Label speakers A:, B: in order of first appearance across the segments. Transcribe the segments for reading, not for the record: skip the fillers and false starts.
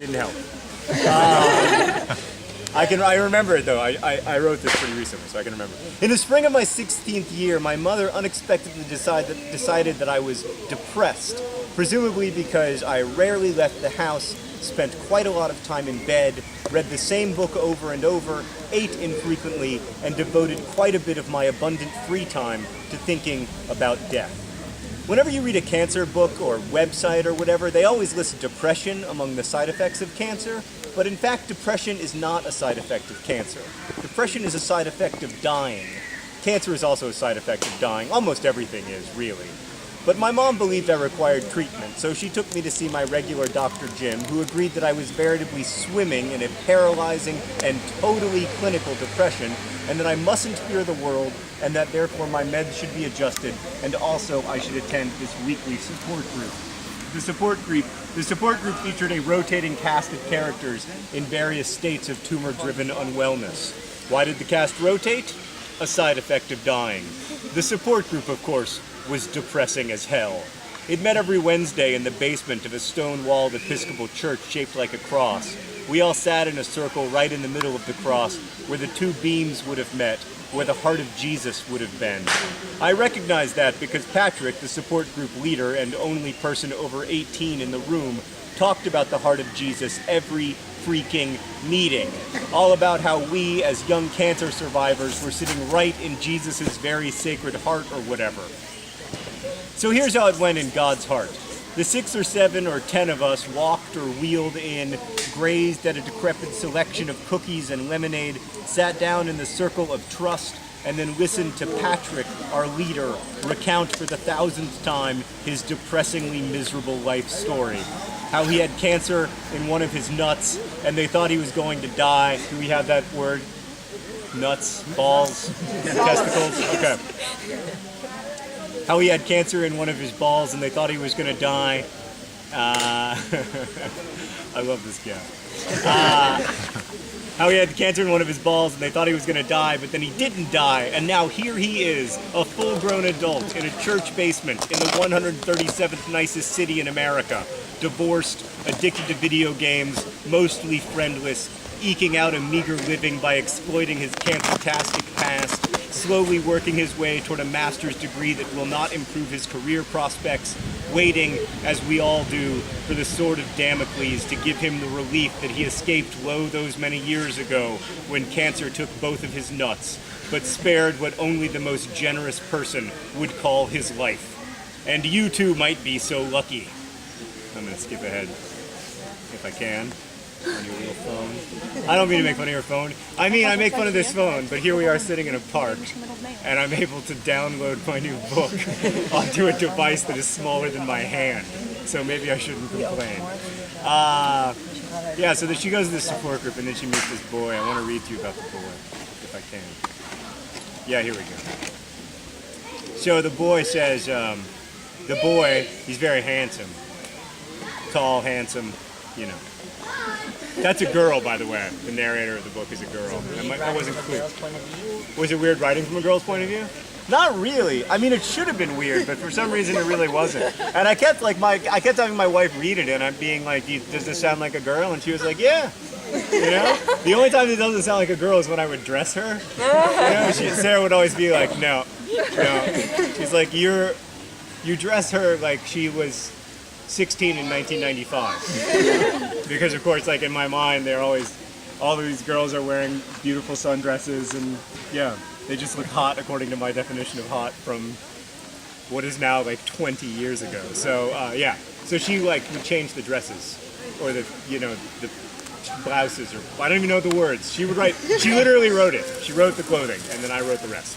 A: Didn't help. I remember it though. I wrote this pretty recently, so I can remember. In the spring of my 16th year, my mother unexpectedly decided that I was depressed, presumably because I rarely left the house, spent quite a lot of time in bed, read the same book over and over, ate infrequently, and devoted quite a bit of my abundant free time to thinking about death. Whenever you read a cancer book or website or whatever, they always list depression among the side effects of cancer, but in fact depression is not a side effect of cancer. Depression is a side effect of dying. Cancer is also a side effect of dying. Almost everything is, really. But my mom believed I required treatment, so she took me to see my regular Dr. Jim, who agreed that I was veritably swimming in a paralyzing and totally clinical depression, and that I mustn't fear the world, and that therefore my meds should be adjusted, and also I should attend this weekly support group. The support group featured a rotating cast of characters in various states of tumor-driven unwellness. Why did the cast rotate? A side effect of dying. The support group, of course, was depressing as hell. It met every Wednesday in the basement of a stone-walled Episcopal church shaped like a cross. We all sat in a circle right in the middle of the cross, where the two beams would have met, where the heart of Jesus would have been. I recognized that because Patrick, the support group leader and only person over 18 in the room, talked about the heart of Jesus every freaking meeting. All about how we, as young cancer survivors, were sitting right in Jesus' very sacred heart or whatever. So here's how it went in God's heart. The 6 or 7 or 10 of us walked or wheeled in, grazed at a decrepit selection of cookies and lemonade, sat down in the circle of trust, and then listened to Patrick, our leader, recount for the 1000th time his depressingly miserable life story. How he had cancer in one of his nuts, and they thought he was going to die. Do we have that word? Nuts? Balls? Testicles? Okay. How he had cancer in one of his balls and they thought he was going to die. I love this guy. How he had cancer in one of his balls and they thought he was going to die, but then he didn't die, and now here he is, a full-grown adult in a church basement in the 137th nicest city in America, divorced, addicted to video games, mostly friendless, eking out a meager living by exploiting his cancer-tastic past, slowly working his way toward a master's degree that will not improve his career prospects, waiting, as we all do, for the sword of Damocles to give him the relief that he escaped lo those many years ago when cancer took both of his nuts, but spared what only the most generous person would call his life. And you too might be so lucky. I'm going to skip ahead, if I can. On your little phone. I don't mean to make fun of your phone. I mean, I make fun of this phone, but here we are sitting in a park, and I'm able to download my new book onto a device that is smaller than my hand. So maybe I shouldn't complain. Yeah, so she goes to this support group, and then she meets this boy. I want to read to you about the boy, if I can. Yeah, here we go. So the boy says, he's very handsome. Tall, handsome, you know. That's a girl, by the way. The narrator of the book is a girl. I wasn't clear. Was it weird writing from a girl's point of view? Not really. I mean, it should have been weird, but for some reason it really wasn't. And I kept having my wife read it, and I'm being like, "Does this sound like a girl?" And she was like, "Yeah." You know, the only time it doesn't sound like a girl is when I would dress her. You know, Sarah would always be like, "No." She's like, "You dress her like she was 16 in 1995." Because of course, like in my mind, all of these girls are wearing beautiful sundresses, and yeah, they just look hot according to my definition of hot from what is now like 20 years ago. So yeah, so she like would change the dresses or the blouses, or I don't even know the words. She literally wrote it. She wrote the clothing, and then I wrote the rest.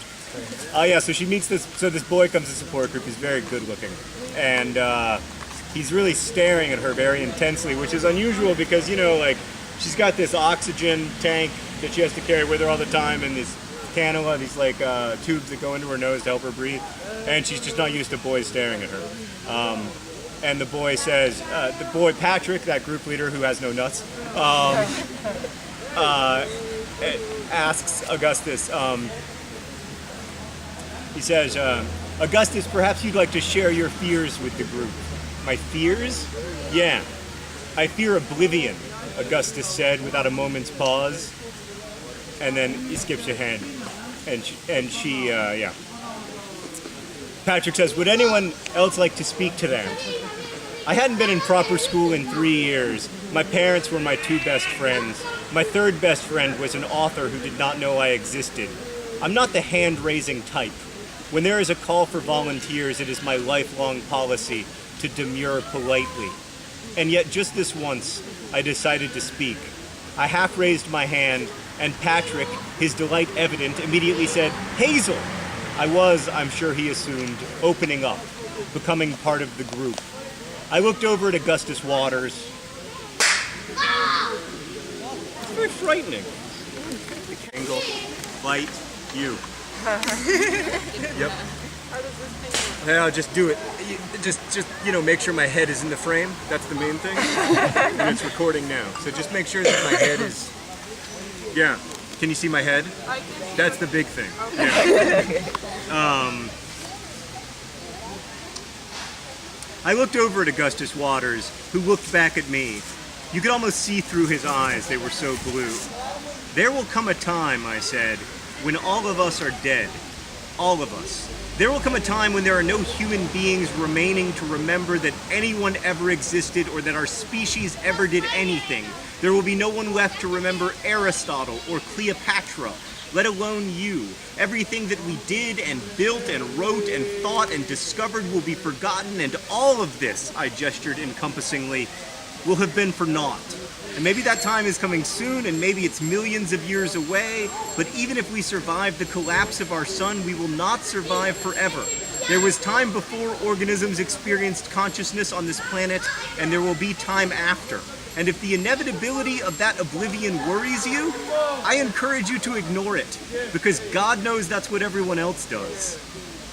A: Yeah, so she meets this boy comes to support group. He's very good looking, and he's really staring at her very intensely, which is unusual because, you know, like, she's got this oxygen tank that she has to carry with her all the time, and this cannula, these like tubes that go into her nose to help her breathe, and she's just not used to boys staring at her. And the boy says, the boy Patrick, that group leader who has no nuts, asks Augustus, he says, Augustus, perhaps you'd like to share your fears with the group. My fears? Yeah. I fear oblivion. Augustus said without a moment's pause, and then he skips ahead, and she yeah. Patrick says, would anyone else like to speak to them? I hadn't been in proper school in 3 years. My parents were my 2 best friends. My 3rd best friend was an author who did not know I existed. I'm not the hand-raising type. When there is a call for volunteers, it is my lifelong policy to demur politely. And yet just this once, I decided to speak. I half raised my hand, and Patrick, his delight evident, immediately said, Hazel! I was, I'm sure he assumed, opening up, becoming part of the group. I looked over at Augustus Waters. It's very frightening. Angle, light, you. Yep. Yeah, I'll just do it. Just make sure my head is in the frame. That's the main thing. And it's recording now. So just make sure that my head is... Yeah. Can you see my head? That's the big thing. Yeah. I looked over at Augustus Waters, who looked back at me. You could almost see through his eyes, they were so blue. There will come a time, I said, when all of us are dead. All of us. There will come a time when there are no human beings remaining to remember that anyone ever existed or that our species ever did anything. There will be no one left to remember Aristotle or Cleopatra, let alone you. Everything that we did and built and wrote and thought and discovered will be forgotten, and all of this, I gestured encompassingly, will have been for naught. And maybe that time is coming soon, and maybe it's millions of years away, but even if we survive the collapse of our sun, we will not survive forever. There was time before organisms experienced consciousness on this planet, and there will be time after. And if the inevitability of that oblivion worries you, I encourage you to ignore it, because God knows that's what everyone else does.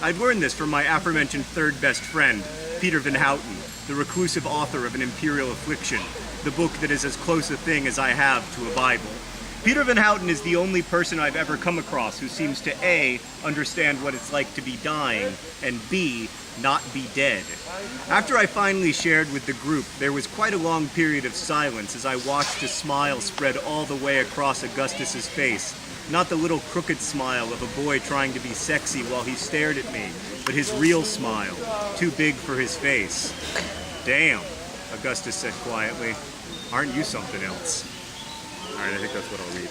A: I'd learned this from my aforementioned 3rd best friend, Peter Van Houten, the reclusive author of An Imperial Affliction, the book that is as close a thing as I have to a Bible. Peter Van Houten is the only person I've ever come across who seems to A, understand what it's like to be dying, and B, not be dead. After I finally shared with the group, there was quite a long period of silence as I watched a smile spread all the way across Augustus's face. Not the little crooked smile of a boy trying to be sexy while he stared at me, but his real smile, too big for his face. Damn, Augustus said quietly. Aren't you something else? All right, I think that's what I'll read.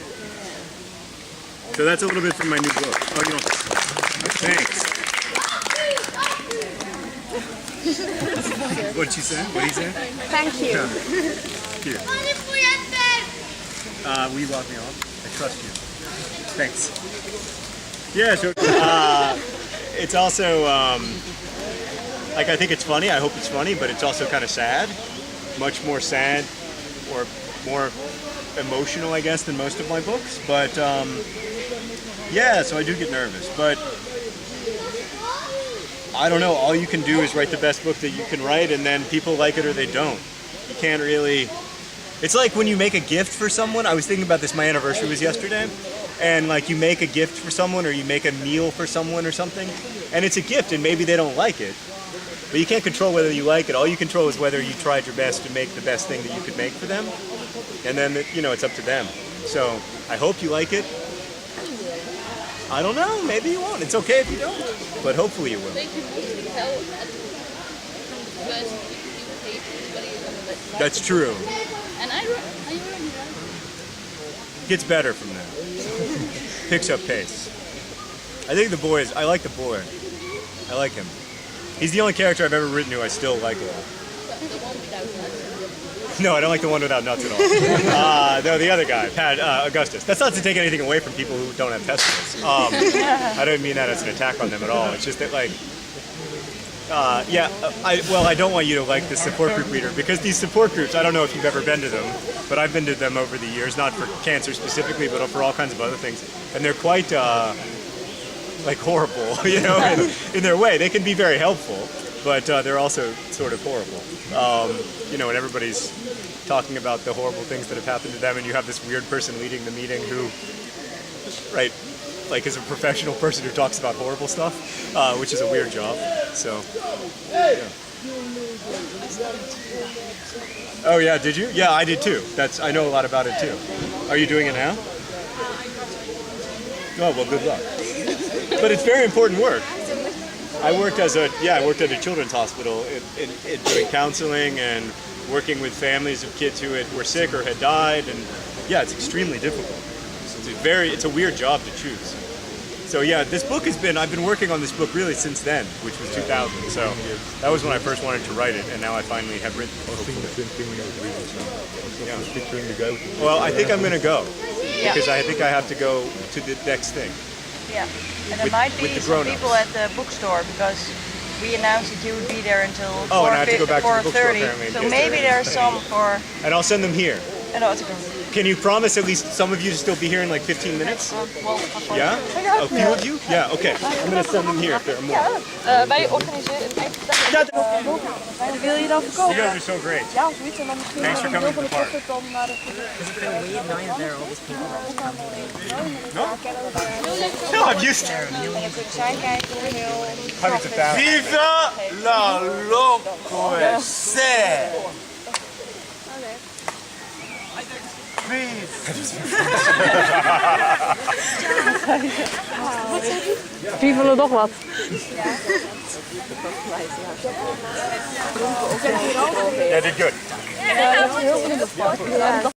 A: So that's a little bit from my new book. Oh, you don't... Thanks. What'd she say? What'd he say?
B: Thank you.
A: Yeah. Here. Will you lock me off? I trust you. Thanks. Yeah, so it's also, like, I think it's funny. I hope it's funny, but it's also kind of sad. Much more sad or more emotional, I guess, than most of my books. But, yeah, so I do get nervous. But I don't know. All you can do is write the best book that you can write, and then people like it or they don't. You can't really... It's like when you make a gift for someone. I was thinking about this. My anniversary was yesterday. And like you make a gift for someone or you make a meal for someone or something. And it's a gift and maybe they don't like it. But you can't control whether you like it. All you control is whether you tried your best to make the best thing that you could make for them. And then, you know, it's up to them. So I hope you like it. I don't know. Maybe you won't. It's okay if you don't. But hopefully you will. That's true.
C: And I
A: Gets better from that. Picks up pace. I think the boy is... I like the boy. I like him. He's the only character I've ever written who I still like a lot. No, I don't like the one without nuts at all. No, the other guy, Augustus. That's not to take anything away from people who don't have testicles. I don't mean that as an attack on them at all. It's just that, like... I don't want you to like the support group leader, because these support groups, I don't know if you've ever been to them, but I've been to them over the years, not for cancer specifically, but for all kinds of other things. And they're quite, like, horrible, you know, in their way. They can be very helpful, but they're also sort of horrible. You know, and everybody's talking about the horrible things that have happened to them, and you have this weird person leading the meeting who, right, like is a professional person who talks about horrible stuff, which is a weird job. So, yeah. Oh yeah, did you? Yeah, I did too. I know a lot about it too. Are you doing it now? Oh well, good luck. But it's very important work. I worked at a children's hospital doing counseling and working with families of kids who were sick or had died, and yeah, it's extremely difficult. It's a weird job to choose. So yeah, I've been working on this book really since then, which was 2000. So that was when I first wanted to write it, and now I finally have written it. Yeah. Well, I think I'm going to go because I think I have to go to the next thing.
B: Yeah, and there might be some people at the bookstore because we announced that you would be there until 4:30.
A: And I have to go back to the bookstore apparently.
B: So maybe there's some for.
A: And I'll send them here. Can you promise at least some of you to still be here in like 15 minutes? Yeah? A few of you? Yeah, okay. I'm going to send them here if there are more.
C: Wij organiseren een eigen dag.
B: Wil je dan verkopen?
A: You guys are so great.
C: Ja, zoiets. En dan misschien
A: Thanks for coming to the park.
C: dan naar de...
A: No, I'm used to it. Hundreds of thousands.
D: Vive la locoesse!
C: Vive le nog wat.
A: Yeah, did good.
C: Ja, heel veel in de park.